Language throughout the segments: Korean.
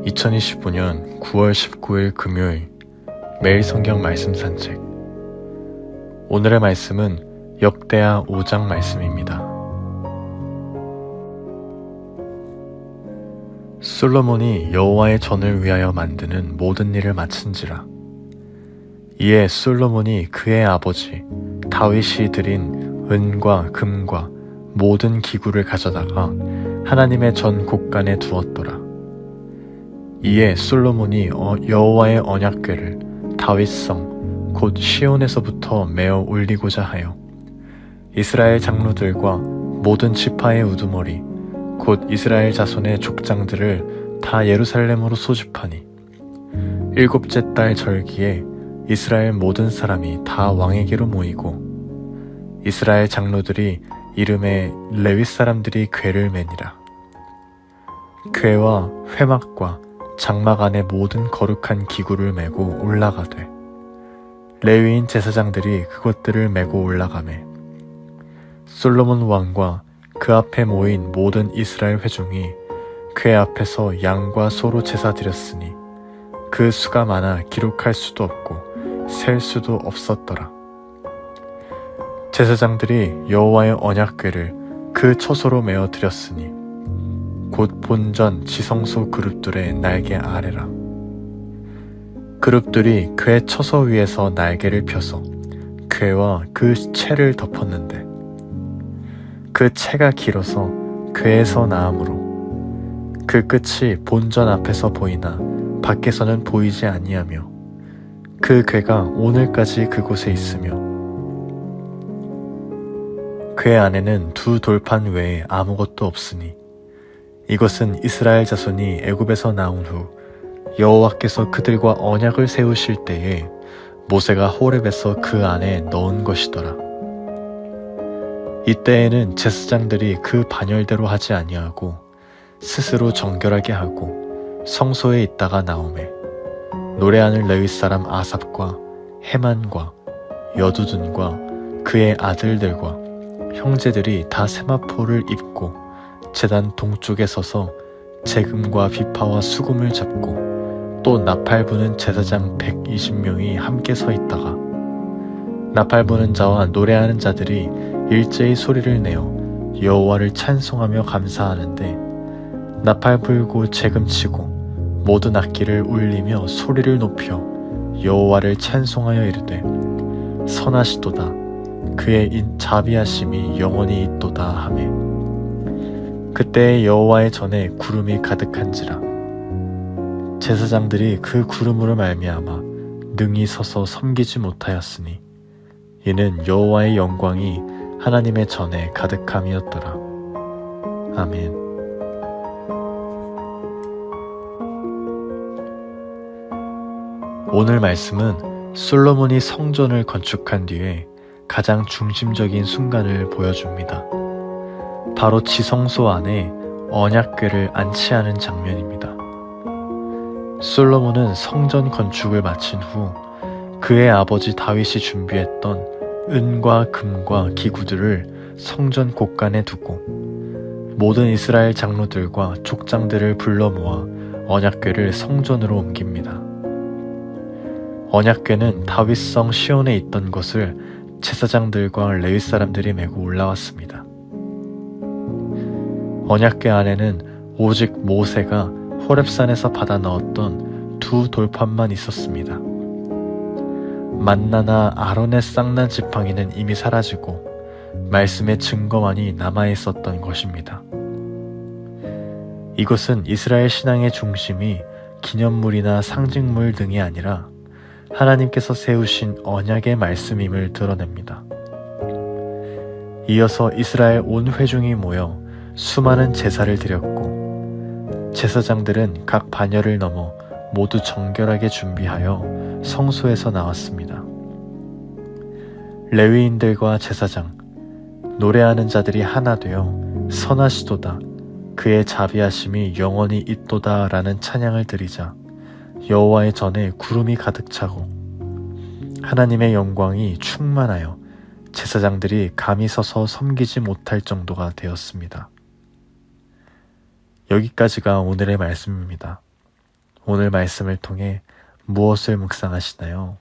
2025년 9월 19일 금요일 매일 성경 말씀 산책. 오늘의 말씀은 역대하 5장 말씀입니다. 솔로몬이 여호와의 전을 위하여 만드는 모든 일을 마친지라. 이에 솔로몬이 그의 아버지 다윗이 드린 은과 금과 모든 기구를 가져다가 하나님의 전 곳간에 두었더라. 이에 솔로몬이 여호와의 언약궤를 다윗성 곧 시온에서부터 메어 올리고자 하여 이스라엘 장로들과 모든 지파의 우두머리 곧 이스라엘 자손의 족장들을 다 예루살렘으로 소집하니 7째 달 절기에 이스라엘 모든 사람이 다 왕에게로 모이고 이스라엘 장로들이 이름에 레위 사람들이 궤를 매니라. 궤와 회막과 장막 안에 모든 거룩한 기구를 메고 올라가되 레위인 제사장들이 그것들을 메고 올라가매 솔로몬 왕과 그 앞에 모인 모든 이스라엘 회중이 궤 앞에서 양과 소로 제사 드렸으니 그 수가 많아 기록할 수도 없고 셀 수도 없었더라. 제사장들이 여호와의 언약궤를 그 처소로 메어 드렸으니 곧 본전 지성소 그룹들의 날개 아래라. 그룹들이 궤 처소 위에서 날개를 펴서 궤와 그 채를 덮었는데 그 채가 길어서 궤에서 나아므로 그 끝이 본전 앞에서 보이나 밖에서는 보이지 아니하며 그 궤가 오늘까지 그곳에 있으며 궤 안에는 2 돌판 외에 아무것도 없으니 이것은 이스라엘 자손이 애굽에서 나온 후 여호와께서 그들과 언약을 세우실 때에 모세가 호렙에서 그 안에 넣은 것이더라. 이때에는 제사장들이 그 반열대로 하지 아니하고 스스로 정결하게 하고 성소에 있다가 나오매 노래하는 레위 사람 아삽과 헤만과 여두둔과 그의 아들들과 형제들이 다 세마포를 입고 제단 동쪽에 서서 재금과 비파와 수금을 잡고 또 나팔 부는 제사장 120명이 함께 서 있다가 나팔 부는 자와 노래하는 자들이 일제히 소리를 내어 여호와를 찬송하며 감사하는데 나팔 불고 재금 치고 모든 악기를 울리며 소리를 높여 여호와를 찬송하여 이르되 선하시도다 그의 자비하심이 영원히 있도다 하매 그때 여호와의 전에 구름이 가득한지라. 제사장들이 그 구름으로 말미암아 능히 서서 섬기지 못하였으니 이는 여호와의 영광이 하나님의 전에 가득함이었더라. 아멘. 오늘 말씀은 솔로몬이 성전을 건축한 뒤에 가장 중심적인 순간을 보여줍니다. 바로 지성소 안에 언약궤를 안치하는 장면입니다. 솔로몬은 성전 건축을 마친 후 그의 아버지 다윗이 준비했던 은과 금과 기구들을 성전 곳간에 두고 모든 이스라엘 장로들과 족장들을 불러 모아 언약궤를 성전으로 옮깁니다. 언약궤는 다윗성 시온에 있던 것을 제사장들과 레위 사람들이 메고 올라왔습니다. 언약궤 안에는 오직 모세가 호렙산에서 받아 넣었던 2 돌판만 있었습니다. 만나나 아론의 쌍난 지팡이는 이미 사라지고 말씀의 증거만이 남아있었던 것입니다. 이것은 이스라엘 신앙의 중심이 기념물이나 상징물 등이 아니라 하나님께서 세우신 언약의 말씀임을 드러냅니다. 이어서 이스라엘 온 회중이 모여 수많은 제사를 드렸고 제사장들은 각 반열을 넘어 모두 정결하게 준비하여 성소에서 나왔습니다. 레위인들과 제사장, 노래하는 자들이 하나 되어 선하시도다 그의 자비하심이 영원히 있도다 라는 찬양을 드리자 여호와의 전에 구름이 가득 차고 하나님의 영광이 충만하여 제사장들이 감히 서서 섬기지 못할 정도가 되었습니다. 여기까지가 오늘의 말씀입니다. 오늘 말씀을 통해 무엇을 묵상하시나요?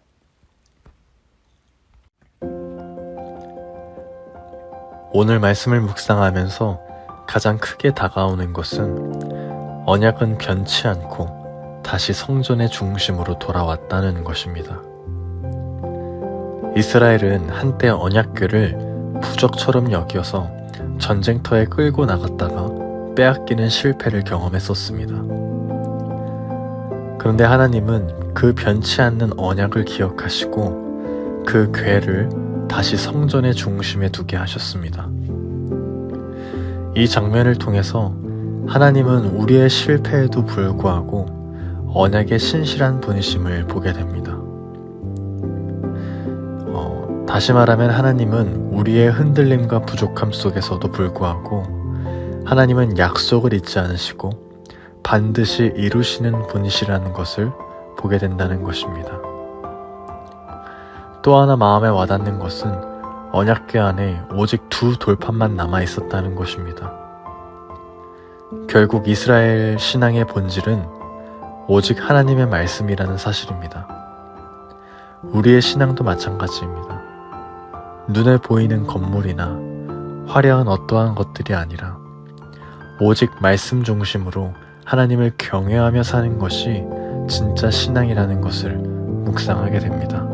오늘 말씀을 묵상하면서 가장 크게 다가오는 것은 언약은 변치 않고 다시 성전의 중심으로 돌아왔다는 것입니다. 이스라엘은 한때 언약궤를 부적처럼 여겨서 전쟁터에 끌고 나갔다가 빼앗기는 실패를 경험했었습니다. 그런데 하나님은 그 변치 않는 언약을 기억하시고 그 궤를 다시 성전의 중심에 두게 하셨습니다. 이 장면을 통해서 하나님은 우리의 실패에도 불구하고 언약의 신실한 분이심을 보게 됩니다. 다시 말하면 하나님은 우리의 흔들림과 부족함 속에서도 불구하고 하나님은 약속을 잊지 않으시고 반드시 이루시는 분이시라는 것을 보게 된다는 것입니다. 또 하나 마음에 와닿는 것은 언약궤 안에 오직 2 돌판만 남아 있었다는 것입니다. 결국 이스라엘 신앙의 본질은 오직 하나님의 말씀이라는 사실입니다. 우리의 신앙도 마찬가지입니다. 눈에 보이는 건물이나 화려한 어떠한 것들이 아니라 오직 말씀 중심으로 하나님을 경외하며 사는 것이 진짜 신앙이라는 것을 묵상하게 됩니다.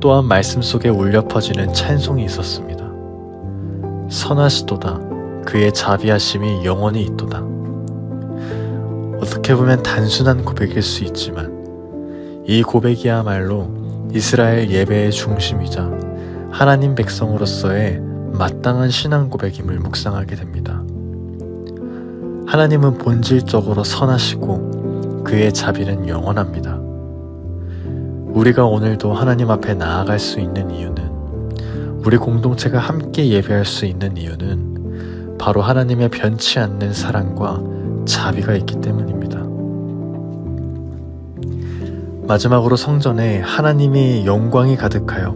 또한 말씀 속에 울려 퍼지는 찬송이 있었습니다. 선하시도다 그의 자비하심이 영원히 있도다. 어떻게 보면 단순한 고백일 수 있지만 이 고백이야말로 이스라엘 예배의 중심이자 하나님 백성으로서의 마땅한 신앙 고백임을 묵상하게 됩니다. 하나님은 본질적으로 선하시고 그의 자비는 영원합니다. 우리가 오늘도 하나님 앞에 나아갈 수 있는 이유는, 우리 공동체가 함께 예배할 수 있는 이유는 바로 하나님의 변치 않는 사랑과 자비가 있기 때문입니다. 마지막으로 성전에 하나님의 영광이 가득하여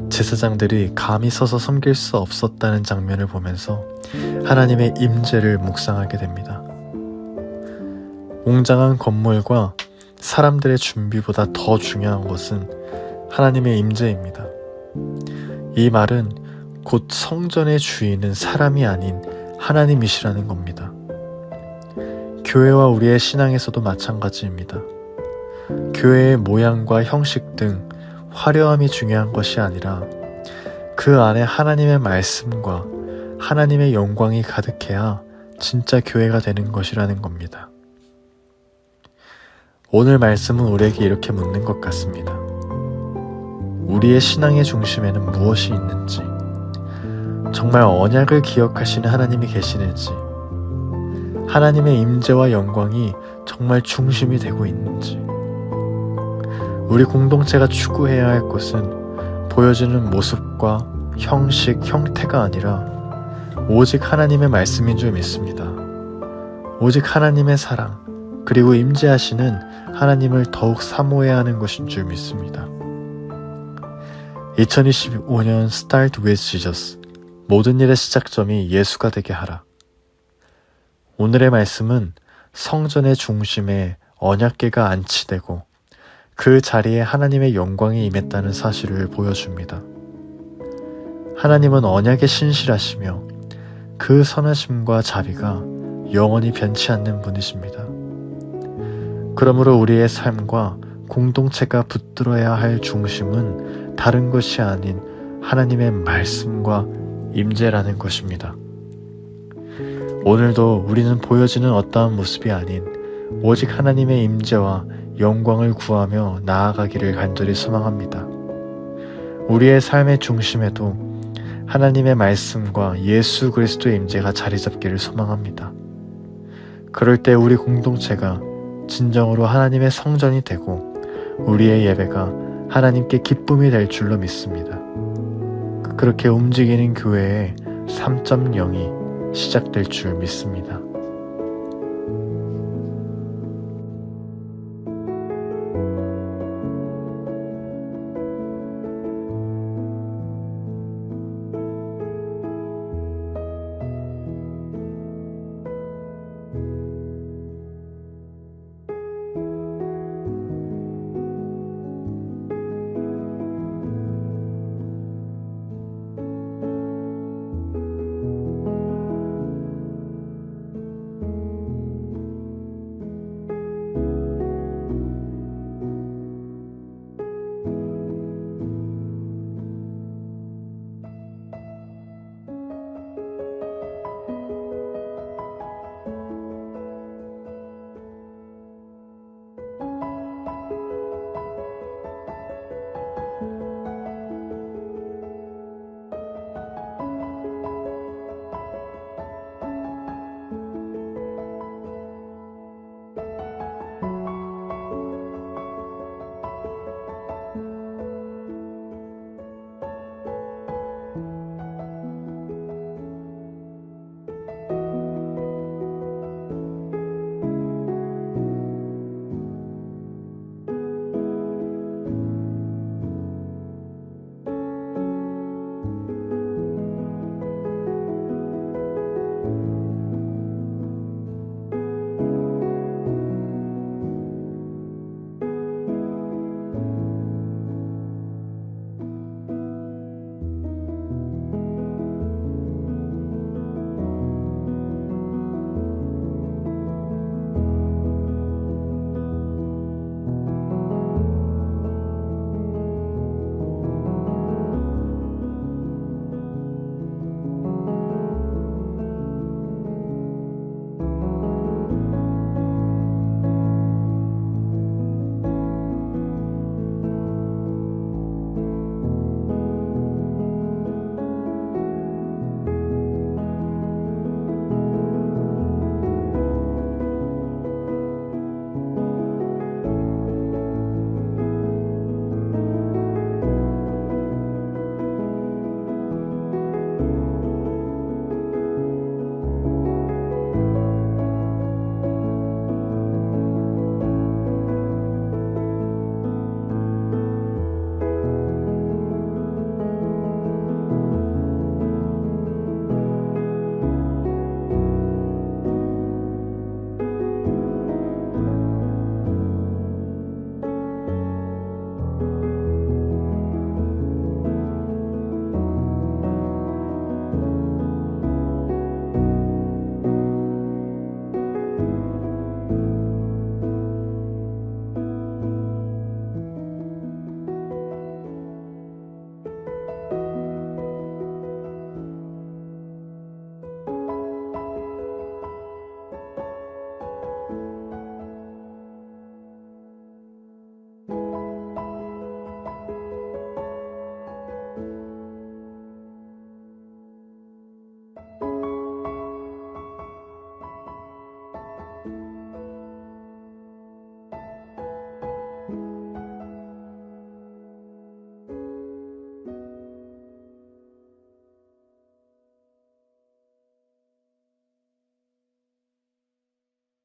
제사장들이 감히 서서 섬길 수 없었다는 장면을 보면서 하나님의 임재를 묵상하게 됩니다. 웅장한 건물과 사람들의 준비보다 더 중요한 것은 하나님의 임재입니다. 이 말은 곧 성전의 주인은 사람이 아닌 하나님이시라는 겁니다. 교회와 우리의 신앙에서도 마찬가지입니다. 교회의 모양과 형식 등 화려함이 중요한 것이 아니라 그 안에 하나님의 말씀과 하나님의 영광이 가득해야 진짜 교회가 되는 것이라는 겁니다. 오늘 말씀은 우리에게 이렇게 묻는 것 같습니다. 우리의 신앙의 중심에는 무엇이 있는지, 정말 언약을 기억하시는 하나님이 계시는지, 하나님의 임재와 영광이 정말 중심이 되고 있는지, 우리 공동체가 추구해야 할 것은 보여지는 모습과 형식, 형태가 아니라 오직 하나님의 말씀인 줄 믿습니다. 오직 하나님의 사랑, 그리고 임재하시는 하나님을 더욱 사모해야 하는 것인 줄 믿습니다. 2025년 Start with Jesus, 모든 일의 시작점이 예수가 되게 하라. 오늘의 말씀은 성전의 중심에 언약궤가 안치되고 그 자리에 하나님의 영광이 임했다는 사실을 보여줍니다. 하나님은 언약에 신실하시며 그 선하심과 자비가 영원히 변치 않는 분이십니다. 그러므로 우리의 삶과 공동체가 붙들어야 할 중심은 다른 것이 아닌 하나님의 말씀과 임재라는 것입니다. 오늘도 우리는 보여지는 어떠한 모습이 아닌 오직 하나님의 임재와 영광을 구하며 나아가기를 간절히 소망합니다. 우리의 삶의 중심에도 하나님의 말씀과 예수 그리스도의 임재가 자리 잡기를 소망합니다. 그럴 때 우리 공동체가 진정으로 하나님의 성전이 되고 우리의 예배가 하나님께 기쁨이 될 줄로 믿습니다. 그렇게 움직이는 교회의 3.0이 시작될 줄 믿습니다.